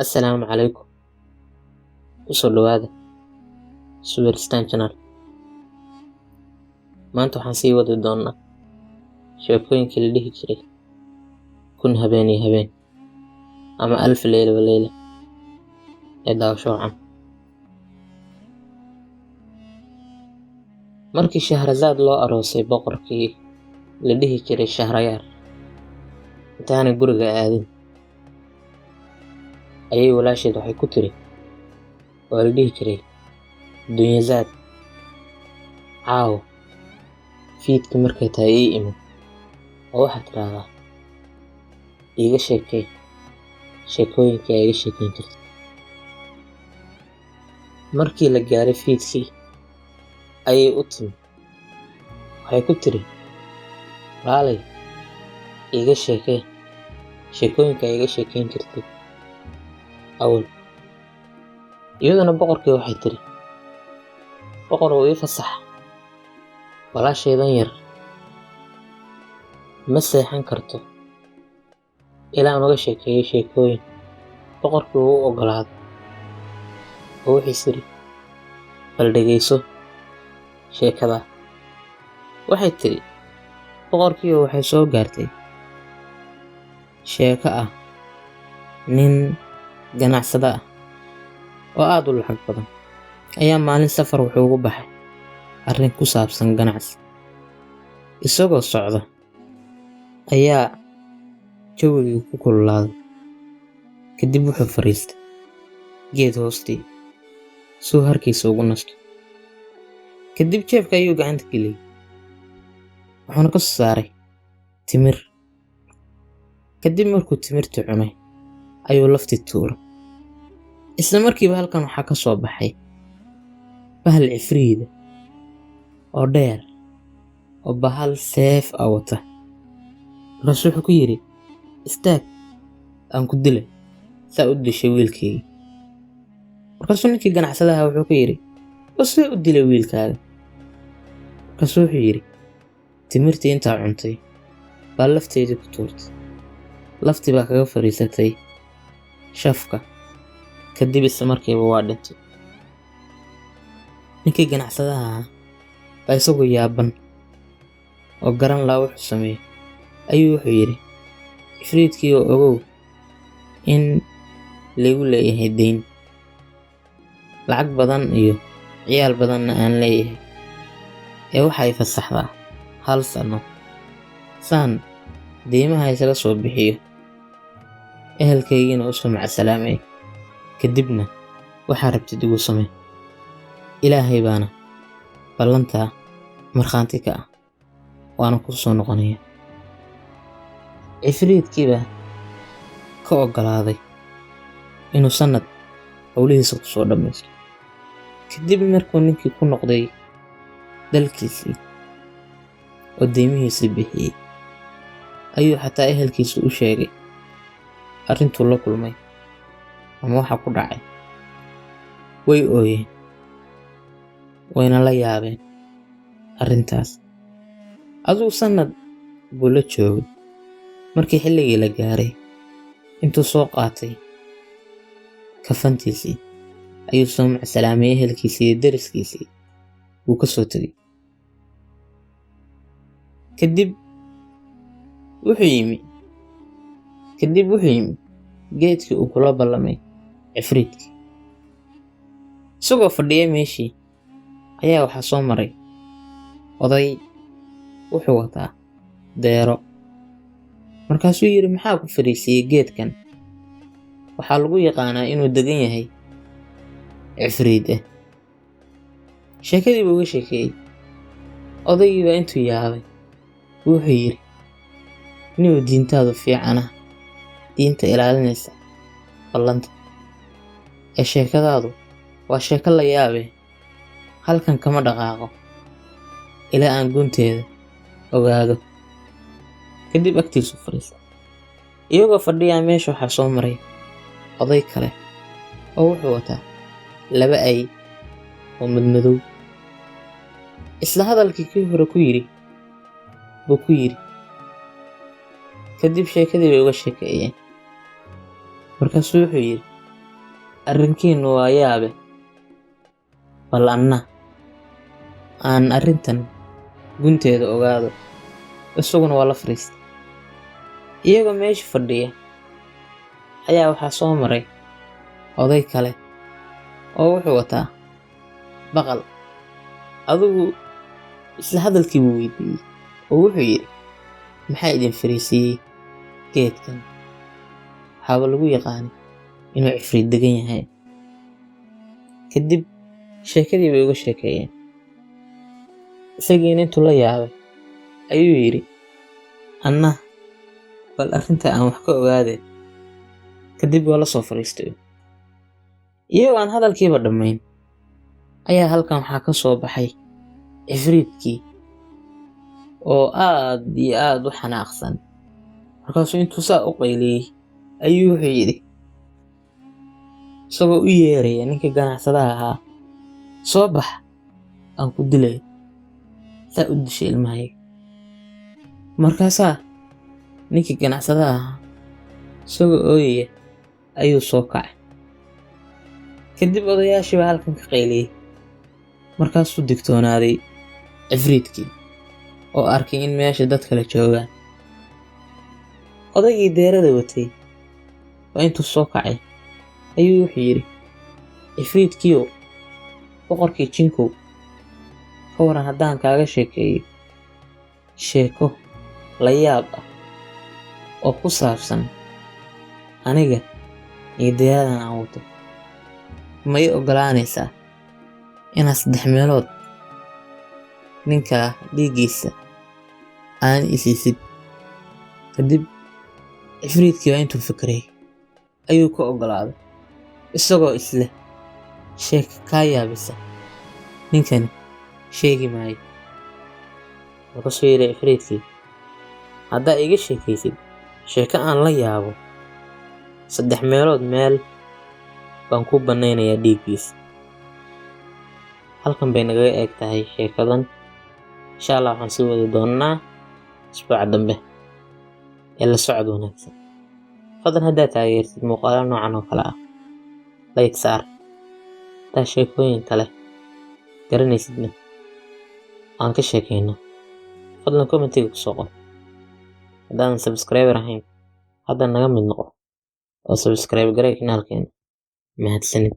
Assalaamu calaykum. Ku soo dhawaada Suweeristaan Channel. Maanta waxaan sii wadi doonaa sheekooyinkii la dhihi jiray kun habeen iyo habeen ama alf leyla wa leyla ee daawasho wacan. Markii Shahrazaad loo aroosay boqorkii la dhihi jiray Shahrayaar, intaanay guriga aadin ayay walaasheed waxay ku tiri oo la dhihi jiray Dunyazaad, caaw fiidkii markay tahay ii imo oo waxaad tidhaahdaa iiga sheekay sheekooyinkii ay iga sheekayn jirtay. Markii la gaaray fiidkii ayay u timi waxay ku tiri walaalay iiga sheekay sheekooyinka ay iga sheekayn jirtay awal. Iyaduna boqorkii waxay tiri boqorow ii fasax, walaashaydan yar ma seexan karto ilaa aan uga sheekeeyo sheekooyin. Boqorkii wuu u oggolaaday oo wuxuu yiri bal dhegayso sheekada. Waxay tiri boqorkii waxay soo gaartay sheeko ah nin ganacsada ah oo aad u lacag badan ayaa maalin safar wuxuu ugu baxay arrin ku saabsan ganacsi. Isagoo socda ayaa jawigii ku kululaaday, kadib wuxuu fariistay geed hoostii suu harkiisa ugu nasto. Kadib jeebka ayuu gacanta geliyay wuxuuna ka soo saaray timir. Kadib markuu timirtii cunay ayuu laftii tuuray. Isla markiiba halkan waxaa ka soo baxay bahal cifriida oo dheer oo bahal seef ah wata. Markaasuu wuxuu ku yidhi istaag aan ku dilay saa u dishay wiilkayga. Markaasuu ninkii ganacsadaha wuxuu ku yidhi see u dilay wiilkaaga. Markaasuu wuxuu yidhi timirtii intaa cuntay baa lafteedii ku tuurtay, laftii baa kaga fadhiisatay shafka, kadib isla markiiba waa dhintay. Ninkii ganacsadaha ahaa baa isagoo yaaban oo garan laa wuxuu sameeyey ayuu wuxuu yidhi cifriidkii oo ogow in laygu leeyahay dayn, lacag badan iyo ciyaal badanna aan leeyahay, ee waxay fasaxdaa 1 sano saan deymaha isaga soo bixiyo ehelkaygiina u soo macsalaamay, kadibna waxaa rabtid igu samee. Ilaahay baana ballantaa markhaanti ka ah waana ku soo noqonaya. Cifriidkiiba ka oggolaaday inuu sanad howlihiisa ku soo dhammaysto. Kadib markuu ninkii ku noqday dalkiisii oo deymihiisii bixiyey ayuu xataa ehelkiisa u sheegay arrintuu la kulmay ama waxa ku dhacay. Way ooyeen wayna la yaabeen arrintaas. Adigu sanad buu la joogay. Markii xilligii la gaaray intuu soo qaatay kafantiisii ayuu soo macsalaamay ehelkiisii iyo deriskiisii wuu ka soo tegay. Kadib wuxuu yimi geedkii uu kula ballamay cifriidkii. Isagoo fadhiya meeshii ayaa waxaa soo maray oday wuxuu wataa deero. Markaasuu yidhi maxaa ku fadhiisiyey geedkan? Waxaa lagu yaqaanaa inuu degan yahay cifriid ah. Sheekadii buu uga sheekeeyey. Odaygii baa intuu yaabay wuxuu yidhi inuu diintaadu fiicana, diinta ilaalinaysa ballanta, ee sheekadaadu waa sheeko la yaabee halkan kama dhaqaaqo ilaa aan gunteeda ogaado. Kadib agtiisu fadhiistay. Iyagoo fadhiyaa meesha waxaa soo maray oday kale oo wuxuu wataa 2 ay oo madmadow. Isla hadalkii kii hore ku yidhi buu ku yidhi. Kadib sheekadii bay uga sheekeeyeen. Markaasuu wuxuu yidhi arrinkiinu waa yaabe, bal anna aan arrintan gunteeda ogaado. Isaguna waa la fariistay. Iyagoo meesha fadhiya ayaa waxaa soo maray oday kale oo wuxuu wataa baqal. Adigu isla hadalkii buu weydiiyey oo wuxuu yidhi, maxaa idin fariisiiyey geedkan? Waxaaba lagu yaqaanay inuu cifriid degan yahay. Kadib sheekadii bay uga sheekeeyeen. Isagiina intuu la yaabay ayuu yidhi, anna bal arrinta aan wax ka ogaadeen. Kadib waa la soo fariistay. Iyagoo aan hadalkiiba dhammayn ayaa halkan waxaa ka soo baxay cifriidkii oo aad iyo aad u xanaaqsan. Markaasuu intuu saa u qayliyey ayuu wuxuu yidhi, isagoo u yeeraya ninkii ganacsadaha ahaa, soo bax aan ku dilay, saa u dishay ilmahayga. Markaasaa ninkii ganacsadaha ahaa isagoo ooyaya ayuu soo kacay. Kadib odayaashii baa halkan ka qayliyey. Markaasuu digtoonaaday cifriidkii oo arkay in meesha dad kale joogaan. Odaygii deerada watay waa intuu soo kacay ayuu wuxuu yidhi, cifriidkiiyow, boqorkii jinkow, ka waran haddaan kaaga sheekeeyo sheeko la yaab ah oo ku saabsan aniga iyo deeradan aan wato. Ma ii oggolaanaysaa inaad 3 meelood ninkaa dhiiggiisa aan i siisid? Kadib cifriidkii waa intuu fikray ayuu ka oggolaaday, isagoo isleh sheeko kaa yaabisa ninkani sheegi maayo. Markaasuu yidhi cifriidkii, haddaa iga sheekaysid sheeko aan la yaabo, 3 meelood meel baan ku bannaynayaa dhiiggiisa. Halkan bay nagaga eeg tahay sheekadan. Insha Allah waxaan sii wadi doonnaa usbuuca dambe. ee la socod wanaagsan. Fadlan haddaad taageertid muuqaalo noocan oo kale ah, like saar. Taa sheekooyin kale garanaysidna aan ka sheekayno, fadlan commentiga ku soo qor. Haddaadan subscriber ahayn, hadda naga mid noqo oo subscribe garay kanaalkeena. Mahadsanid.